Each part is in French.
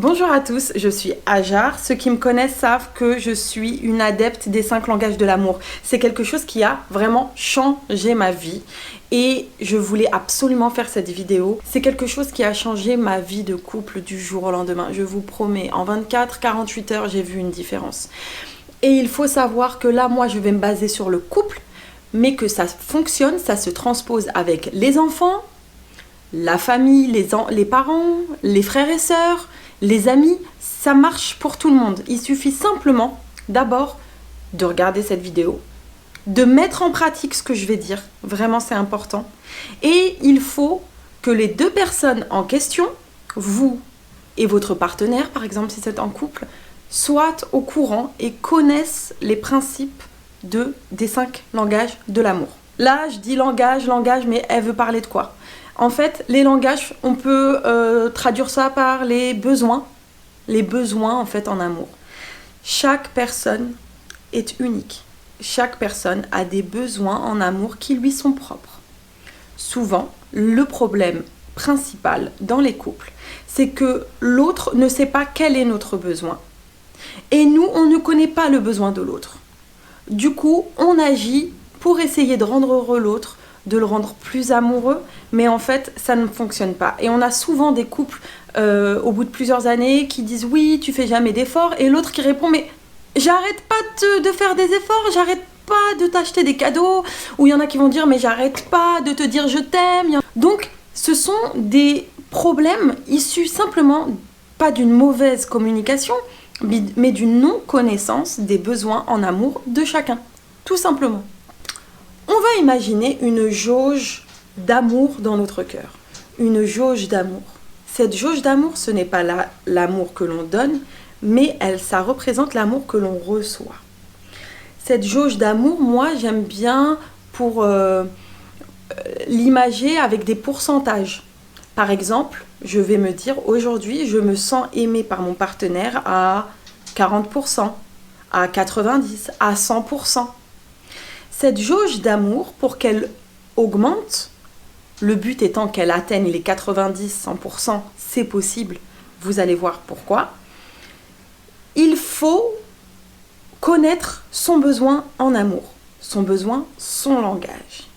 Bonjour à tous, je suis Hajar. Ceux qui me connaissent savent que je suis une adepte des 5 langages de l'amour. C'est quelque chose qui a vraiment changé ma vie et je voulais absolument faire cette vidéo. C'est quelque chose qui a changé ma vie de couple du jour au lendemain. Je vous promets, en 24-48 heures, j'ai vu une différence. Et il faut savoir que là, moi, je vais me baser sur le couple, mais que ça fonctionne, ça se transpose avec les enfants, la famille, les parents, les frères et sœurs, les amis, ça marche pour tout le monde. Il suffit simplement d'abord de regarder cette vidéo, de mettre en pratique ce que je vais dire, vraiment c'est important. Et il faut que les deux personnes en question, vous et votre partenaire par exemple si c'est en couple, soient au courant et connaissent les principes des 5 langages de l'amour. Là je dis langage, mais elle veut parler de quoi ? En fait, les langages, on peut traduire ça par les besoins en fait en amour. Chaque personne est unique. Chaque personne a des besoins en amour qui lui sont propres. Souvent, le problème principal dans les couples, c'est que l'autre ne sait pas quel est notre besoin. Et nous, on ne connaît pas le besoin de l'autre. Du coup, on agit pour essayer de rendre heureux l'autre, de le rendre plus amoureux, mais en fait ça ne fonctionne pas. Et on a souvent des couples au bout de plusieurs années qui disent oui tu fais jamais d'efforts, et l'autre qui répond mais j'arrête pas de faire des efforts, j'arrête pas de t'acheter des cadeaux, ou il y en a qui vont dire mais j'arrête pas de te dire je t'aime. Donc ce sont des problèmes issus simplement pas d'une mauvaise communication, mais d'une non-connaissance des besoins en amour de chacun, tout simplement. On va imaginer une jauge d'amour dans notre cœur. Une jauge d'amour. Cette jauge d'amour, ce n'est pas l'amour que l'on donne, mais ça représente l'amour que l'on reçoit. Cette jauge d'amour, moi, j'aime bien pour l'imager avec des pourcentages. Par exemple, je vais me dire, aujourd'hui, je me sens aimée par mon partenaire à 40%, à 90%, à 100%. Cette jauge d'amour, pour qu'elle augmente, le but étant qu'elle atteigne les 90-100%, c'est possible, vous allez voir pourquoi, il faut connaître son besoin en amour, son besoin, son langage.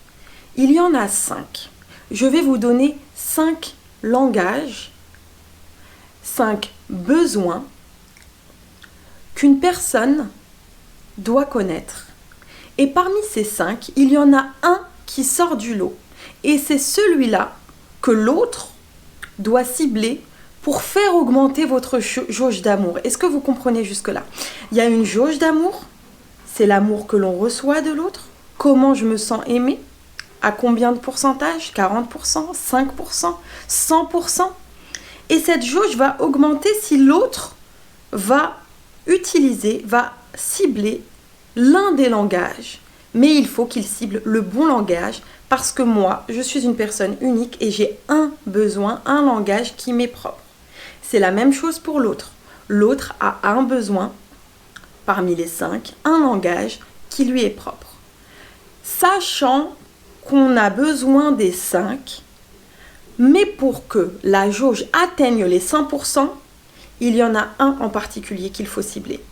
Il y en a 5. Je vais vous donner 5 langages, 5 besoins qu'une personne doit connaître. Et parmi ces 5, il y en a un qui sort du lot. Et c'est celui-là que l'autre doit cibler pour faire augmenter votre jauge d'amour. Est-ce que vous comprenez jusque-là ? Il y a une jauge d'amour, c'est l'amour que l'on reçoit de l'autre. Comment je me sens aimée ? À combien de pourcentage ? 40%, 5%, 100%. Et cette jauge va augmenter si l'autre va cibler l'un des langages, mais il faut qu'il cible le bon langage parce que moi, je suis une personne unique et j'ai un besoin, un langage qui m'est propre. C'est la même chose pour l'autre. L'autre a un besoin parmi les 5, un langage qui lui est propre. Sachant qu'on a besoin des 5, mais pour que la jauge atteigne les 100%, il y en a un en particulier qu'il faut cibler.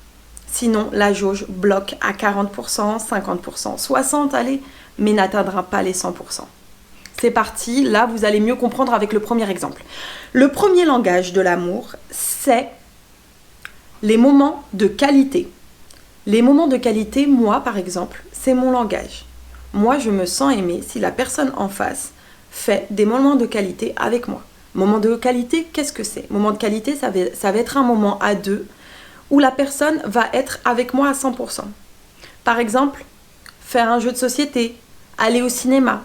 Sinon, la jauge bloque à 40%, 50%, 60%, allez, mais n'atteindra pas les 100%. C'est parti, là, vous allez mieux comprendre avec le premier exemple. Le premier langage de l'amour, c'est les moments de qualité. Les moments de qualité, moi, par exemple, c'est mon langage. Moi, je me sens aimée si la personne en face fait des moments de qualité avec moi. Moment de qualité, qu'est-ce que c'est ? Moment de qualité, ça va être un moment à deux, où la personne va être avec moi à 100%. Par exemple, faire un jeu de société, aller au cinéma,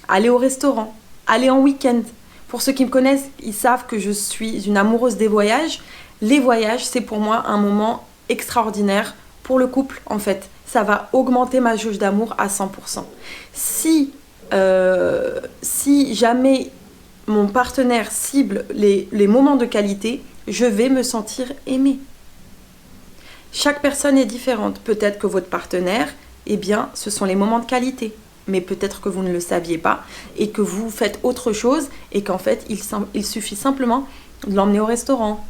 aller au restaurant, aller en week-end. Pour ceux qui me connaissent, ils savent que je suis une amoureuse des voyages. Les voyages, c'est pour moi un moment extraordinaire pour le couple, en fait. Ça va augmenter ma jauge d'amour à 100%. Si jamais mon partenaire cible les moments de qualité, je vais me sentir aimée. Chaque personne est différente. Peut-être que votre partenaire, ce sont les moments de qualité. Mais peut-être que vous ne le saviez pas et que vous faites autre chose et qu'en fait, il suffit simplement de l'emmener au restaurant,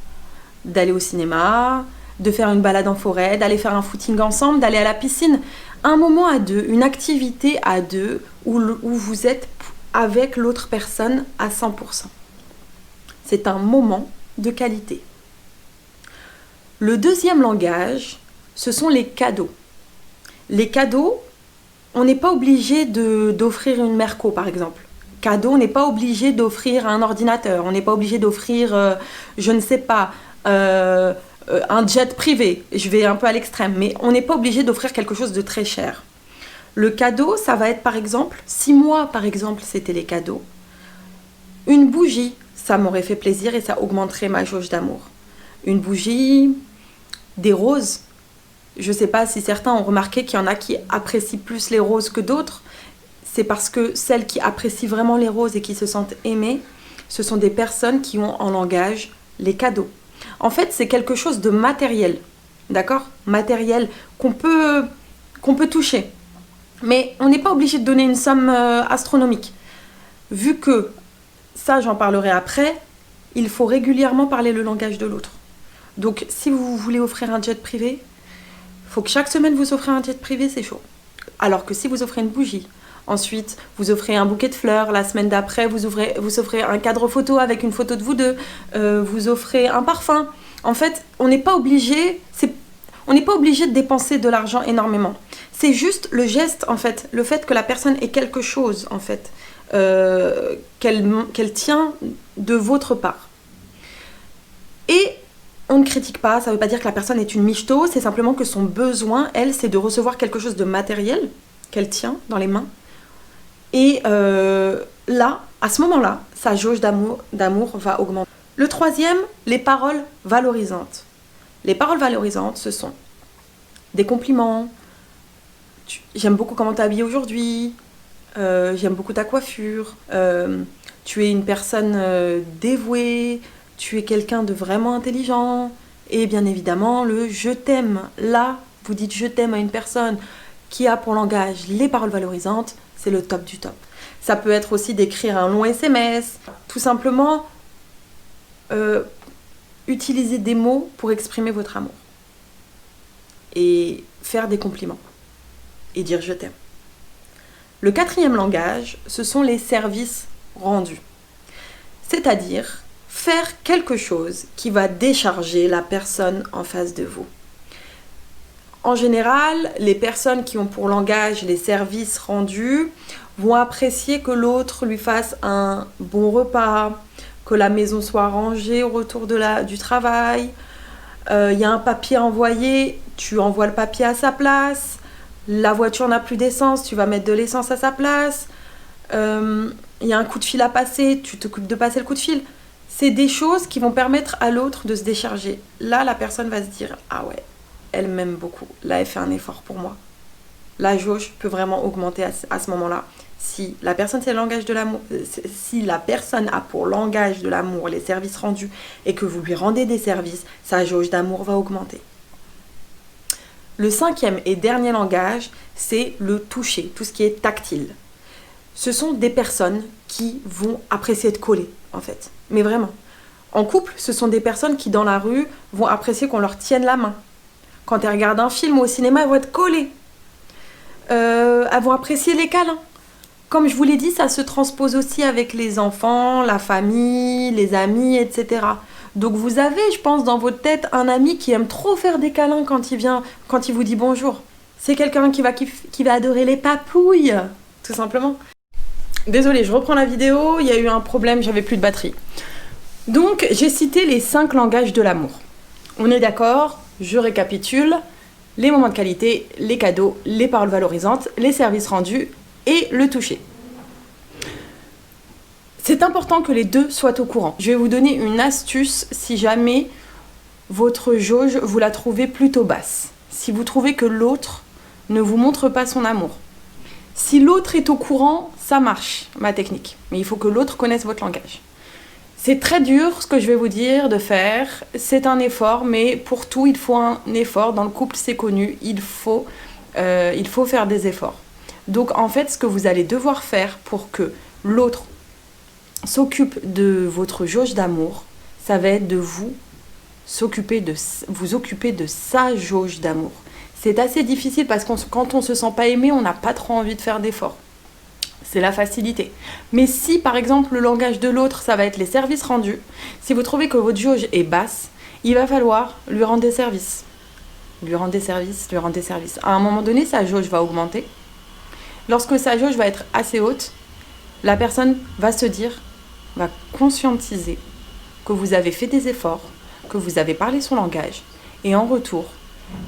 d'aller au cinéma, de faire une balade en forêt, d'aller faire un footing ensemble, d'aller à la piscine. Un moment à deux, une activité à deux où vous êtes avec l'autre personne à 100%. C'est un moment de qualité. Le deuxième langage, ce sont les cadeaux. Les cadeaux, on n'est pas obligé d'offrir une Merco par exemple. Cadeau, on n'est pas obligé d'offrir un ordinateur, on n'est pas obligé d'offrir, je ne sais pas, un jet privé. Je vais un peu à l'extrême, mais on n'est pas obligé d'offrir quelque chose de très cher. Le cadeau, ça va être par exemple, si moi par exemple c'était les cadeaux, une bougie, ça m'aurait fait plaisir et ça augmenterait ma jauge d'amour. Une bougie, des roses. Je ne sais pas si certains ont remarqué qu'il y en a qui apprécient plus les roses que d'autres. C'est parce que celles qui apprécient vraiment les roses et qui se sentent aimées, ce sont des personnes qui ont en langage les cadeaux. En fait, c'est quelque chose de matériel, d'accord ? Matériel qu'on peut toucher. Mais on n'est pas obligé de donner une somme astronomique. Vu que, ça j'en parlerai après, il faut régulièrement parler le langage de l'autre. Donc si vous voulez offrir un jet privé, il faut que chaque semaine vous offrez un jet privé, c'est chaud. Alors que si vous offrez une bougie, ensuite vous offrez un bouquet de fleurs, la semaine d'après vous offrez un cadre photo avec une photo de vous deux, vous offrez un parfum. En fait, on n'est pas obligé de dépenser de l'argent énormément. C'est juste le geste, en fait, le fait que la personne ait quelque chose, en fait, qu'elle tient de votre part. Et on ne critique pas, ça ne veut pas dire que la personne est une michto, c'est simplement que son besoin, elle, c'est de recevoir quelque chose de matériel qu'elle tient dans les mains. Et là, à ce moment-là, sa jauge d'amour va augmenter. Le troisième, les paroles valorisantes. Les paroles valorisantes, ce sont des compliments. J'aime beaucoup comment tu es habillée aujourd'hui. J'aime beaucoup ta coiffure. Tu es une personne dévouée. Tu es quelqu'un de vraiment intelligent. Et bien évidemment, le je t'aime. Là, vous dites je t'aime à une personne qui a pour langage les paroles valorisantes. C'est le top du top. Ça peut être aussi d'écrire un long SMS. Tout simplement, utiliser des mots pour exprimer votre amour. Et faire des compliments. Et dire je t'aime. Le quatrième langage, ce sont les services rendus. C'est-à-dire faire quelque chose qui va décharger la personne en face de vous. En général, les personnes qui ont pour langage les services rendus vont apprécier que l'autre lui fasse un bon repas, que la maison soit rangée au retour du travail. Y a un papier envoyé, tu envoies le papier à sa place. La voiture n'a plus d'essence, tu vas mettre de l'essence à sa place. Il y a un coup de fil à passer, tu t'occupes de passer le coup de fil. C'est des choses qui vont permettre à l'autre de se décharger. Là, la personne va se dire « Ah ouais, elle m'aime beaucoup. Là, elle fait un effort pour moi. » La jauge peut vraiment augmenter à ce moment-là. Si la personne c'est le langage de l'amour, si la personne a pour langage de l'amour les services rendus et que vous lui rendez des services, sa jauge d'amour va augmenter. Le cinquième et dernier langage, c'est le toucher, tout ce qui est tactile. Ce sont des personnes qui vont apprécier être collées, en fait. Mais vraiment. En couple, ce sont des personnes qui, dans la rue, vont apprécier qu'on leur tienne la main. Quand elles regardent un film ou au cinéma, elles vont être collées. Elles vont apprécier les câlins. Comme je vous l'ai dit, ça se transpose aussi avec les enfants, la famille, les amis, etc. Donc vous avez, je pense, dans votre tête, un ami qui aime trop faire des câlins quand il vous dit bonjour. C'est quelqu'un qui va adorer les papouilles, tout simplement. Désolée, je reprends la vidéo, il y a eu un problème, j'avais plus de batterie. Donc, j'ai cité les 5 langages de l'amour. On est d'accord, je récapitule. Les moments de qualité, les cadeaux, les paroles valorisantes, les services rendus et le toucher. C'est important que les deux soient au courant. Je vais vous donner une astuce si jamais votre jauge, vous la trouvez plutôt basse. Si vous trouvez que l'autre ne vous montre pas son amour. Si l'autre est au courant, ça marche, ma technique. Mais il faut que l'autre connaisse votre langage. C'est très dur ce que je vais vous dire de faire. C'est un effort, mais pour tout, il faut un effort. Dans le couple, c'est connu. Il faut faire des efforts. Donc, en fait, ce que vous allez devoir faire pour que l'autre s'occupe de votre jauge d'amour, ça va être de vous vous occuper de sa jauge d'amour. C'est assez difficile parce que quand on ne se sent pas aimé, on n'a pas trop envie de faire d'efforts. C'est la facilité. Mais si par exemple le langage de l'autre, ça va être les services rendus, si vous trouvez que votre jauge est basse, il va falloir lui rendre des services. Lui rendre des services, lui rendre des services. À un moment donné, sa jauge va augmenter. Lorsque sa jauge va être assez haute, la personne va se dire, va conscientiser que vous avez fait des efforts, que vous avez parlé son langage, et en retour,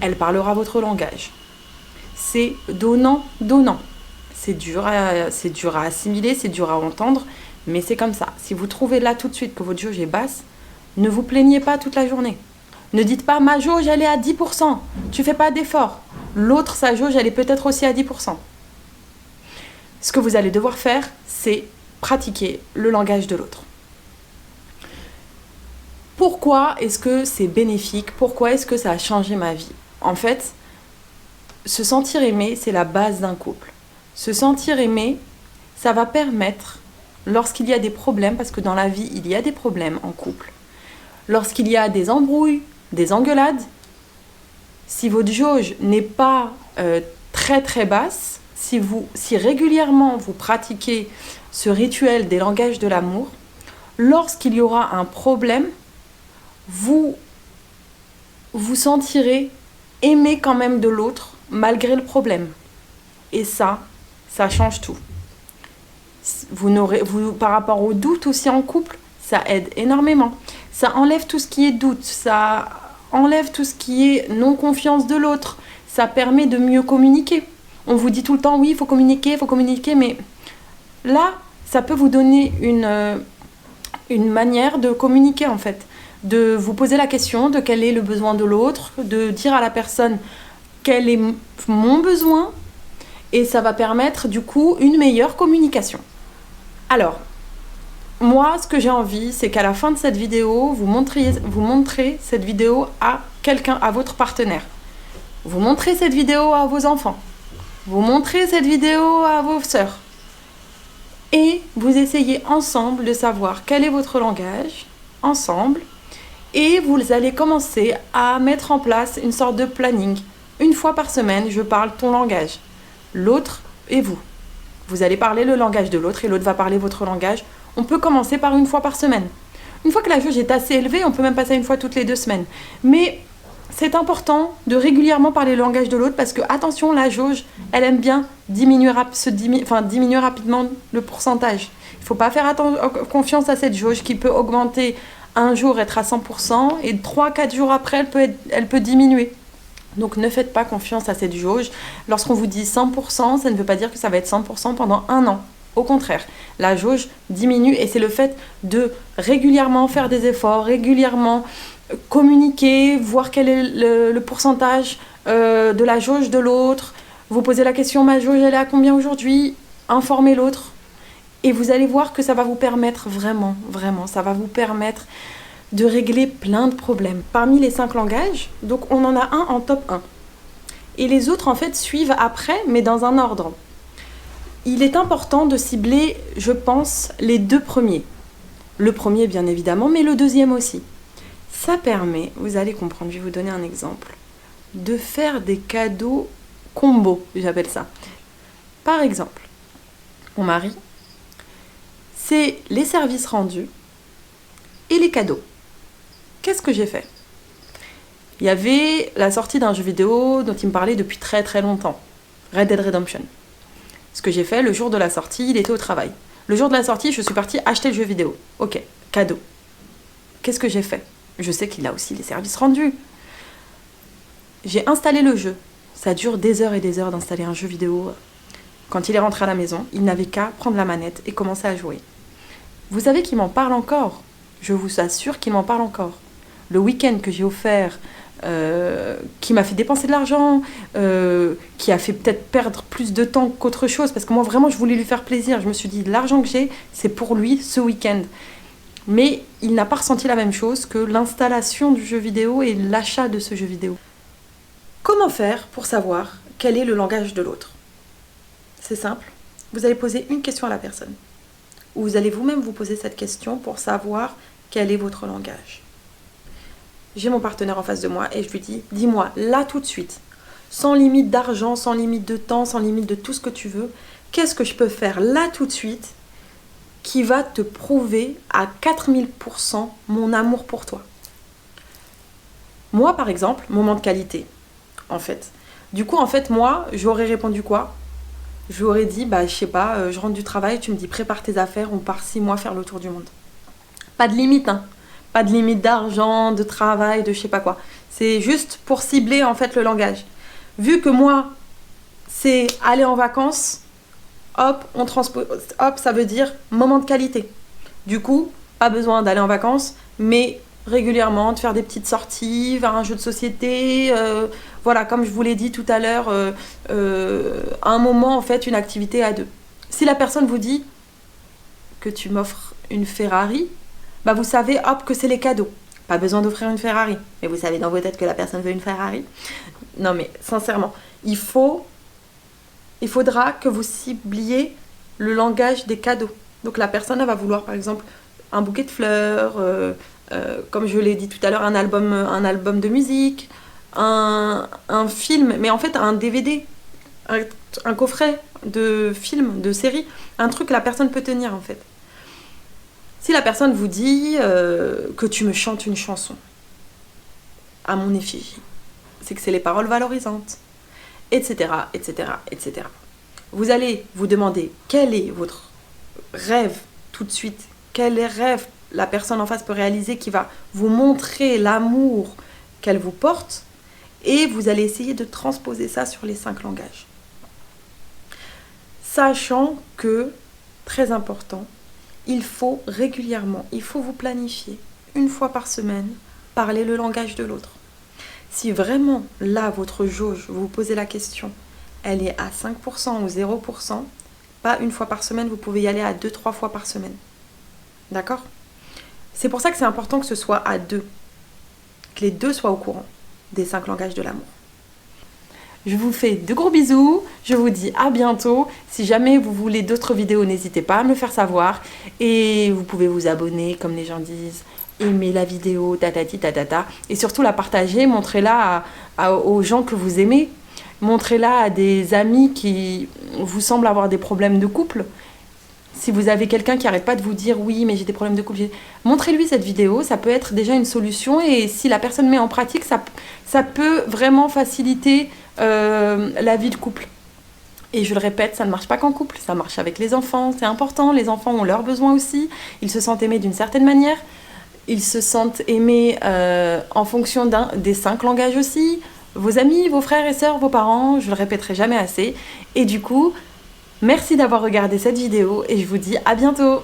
elle parlera votre langage. C'est donnant. C'est dur à assimiler, c'est dur à entendre, mais c'est comme ça. Si vous trouvez là tout de suite que votre jauge est basse, ne vous plaignez pas toute la journée. Ne dites pas, ma jauge, elle est à 10%, tu fais pas d'effort. L'autre, sa jauge, elle est peut-être aussi à 10%. Ce que vous allez devoir faire, c'est pratiquer le langage de l'autre. Pourquoi est-ce que c'est bénéfique? Pourquoi est-ce que ça a changé ma vie? En fait, se sentir aimé, c'est la base d'un couple. Se sentir aimé, ça va permettre, lorsqu'il y a des problèmes, parce que dans la vie, il y a des problèmes en couple, lorsqu'il y a des embrouilles, des engueulades, si votre jauge n'est pas très très basse, si régulièrement vous pratiquez ce rituel des langages de l'amour, lorsqu'il y aura un problème, vous vous sentirez aimé quand même de l'autre malgré le problème. Et ça change tout. Par rapport au doute aussi en couple, ça aide énormément. Ça enlève tout ce qui est doute, ça enlève tout ce qui est non-confiance de l'autre. Ça permet de mieux communiquer. On vous dit tout le temps, oui, il faut communiquer, mais là, ça peut vous donner une manière de communiquer en fait. De vous poser la question de quel est le besoin de l'autre, de dire à la personne quel est mon besoin, et ça va permettre du coup une meilleure communication. Alors, moi, ce que j'ai envie, c'est qu'à la fin de cette vidéo, vous montrez cette vidéo à quelqu'un, à votre partenaire. Vous montrez cette vidéo à vos enfants. Vous montrez cette vidéo à vos sœurs. Et vous essayez ensemble de savoir quel est votre langage, ensemble, et vous allez commencer à mettre en place une sorte de planning. Une fois par semaine, je parle ton langage. L'autre et vous. Vous allez parler le langage de l'autre et l'autre va parler votre langage. On peut commencer par une fois par semaine. Une fois que la jauge est assez élevée, on peut même passer une fois toutes les 2 semaines. Mais c'est important de régulièrement parler le langage de l'autre parce que, attention, la jauge, elle aime bien diminuer rapidement le pourcentage. Il ne faut pas faire confiance à cette jauge qui peut augmenter un jour, être à 100% et 3-4 jours après, elle peut diminuer. Donc ne faites pas confiance à cette jauge. Lorsqu'on vous dit 100%, ça ne veut pas dire que ça va être 100% pendant 1 an. Au contraire, la jauge diminue et c'est le fait de régulièrement faire des efforts, régulièrement communiquer, voir quel est le pourcentage de la jauge de l'autre, vous posez la question, ma jauge elle est à combien aujourd'hui, informer l'autre et vous allez voir que ça va vous permettre vraiment, ça va vous permettre de régler plein de problèmes. Parmi les 5 langages, donc on en a un en top 1. Et les autres en fait suivent après, mais dans un ordre. Il est important de cibler, je pense, les 2 premiers. Le premier bien évidemment, mais le deuxième aussi. Ça permet, vous allez comprendre, je vais vous donner un exemple, de faire des cadeaux combos, j'appelle ça. Par exemple, mon mari, c'est les services rendus et les cadeaux. Qu'est-ce que j'ai fait? Il y avait la sortie d'un jeu vidéo dont il me parlait depuis très très longtemps, Red Dead Redemption. Ce que j'ai fait, le jour de la sortie, il était au travail. Le jour de la sortie, je suis partie acheter le jeu vidéo. Ok, cadeau. Qu'est-ce que j'ai fait? Je sais qu'il a aussi les services rendus. J'ai installé le jeu. Ça dure des heures et des heures d'installer un jeu vidéo. Quand il est rentré à la maison, il n'avait qu'à prendre la manette et commencer à jouer. Vous savez qu'il m'en parle encore. Je vous assure qu'il m'en parle encore. Le week-end que j'ai offert, qui m'a fait dépenser de l'argent, qui a fait peut-être perdre plus de temps qu'autre chose, parce que moi vraiment je voulais lui faire plaisir. Je me suis dit, l'argent que j'ai, c'est pour lui ce week-end. Mais il n'a pas ressenti la même chose que l'installation du jeu vidéo et l'achat de ce jeu vidéo. Comment faire pour savoir quel est le langage de l'autre? C'est simple, vous allez poser une question à la personne. Ou vous allez vous-même vous poser cette question pour savoir quel est votre langage. j'ai mon partenaire en face de moi et je lui dis, dis-moi là tout de suite, sans limite d'argent, sans limite de temps, sans limite de tout ce que tu veux, qu'est-ce que je peux faire là tout de suite qui va te prouver à 4000% mon amour pour toi. Moi, par exemple, moment de qualité, en fait. Du coup, en fait, moi, j'aurais répondu quoi? J'aurais dit, bah, je sais pas, je rentre du travail, tu me dis, prépare tes affaires, on part 6 mois faire le tour du monde. Pas de limite, hein. Pas de limite d'argent, de travail, de je sais pas quoi. C'est juste pour cibler, en fait, le langage. Vu que moi, c'est aller en vacances, hop, on transpose, hop, ça veut dire moment de qualité. Du coup, pas besoin d'aller en vacances, mais régulièrement de faire des petites sorties vers un jeu de société, voilà, comme je vous l'ai dit tout à l'heure, à un moment, en fait, une activité à deux. Si la personne vous dit que tu m'offres une Ferrari, bah vous savez, hop, que c'est les cadeaux. Pas besoin d'offrir une Ferrari, mais vous savez dans vos têtes que la personne veut une Ferrari. Non mais sincèrement, il faudra que vous cibliez le langage des cadeaux. Donc la personne elle va vouloir par exemple un bouquet de fleurs, comme je l'ai dit tout à l'heure, un album de musique, un film, mais en fait un DVD, un coffret de film, de série, un truc que la personne peut tenir en fait. Si la personne vous dit que tu me chantes une chanson à mon effigie, c'est que c'est les paroles valorisantes, etc., etc., etc. Vous allez vous demander quel est votre rêve tout de suite, quel rêve la personne en face peut réaliser qui va vous montrer l'amour qu'elle vous porte, et vous allez essayer de transposer ça sur les 5 langages. Sachant que, très important, il faut régulièrement, il faut vous planifier, une fois par semaine, parler le langage de l'autre. Si vraiment, là, votre jauge, vous vous posez la question, elle est à 5% ou 0%, pas une fois par semaine, vous pouvez y aller à 2-3 fois par semaine. D'accord? C'est pour ça que c'est important que ce soit à 2, que les 2 soient au courant des 5 langages de l'amour. Je vous fais de gros bisous, je vous dis à bientôt. Si jamais vous voulez d'autres vidéos, n'hésitez pas à me le faire savoir. Et vous pouvez vous abonner, comme les gens disent, aimer la vidéo, tatati tatata. Et surtout la partager, montrez-la aux gens que vous aimez. Montrez-la à des amis qui vous semblent avoir des problèmes de couple. Si vous avez quelqu'un qui n'arrête pas de vous dire « oui, mais j'ai des problèmes de couple », montrez-lui cette vidéo, ça peut être déjà une solution. Et si la personne met en pratique, ça peut vraiment faciliter la vie de couple. Et je le répète, ça ne marche pas qu'en couple, ça marche avec les enfants, c'est important. Les enfants ont leurs besoins aussi, ils se sentent aimés d'une certaine manière. Ils se sentent aimés en fonction des 5 langages aussi. Vos amis, vos frères et sœurs, vos parents, je le répéterai jamais assez. Et du coup, merci d'avoir regardé cette vidéo et je vous dis à bientôt.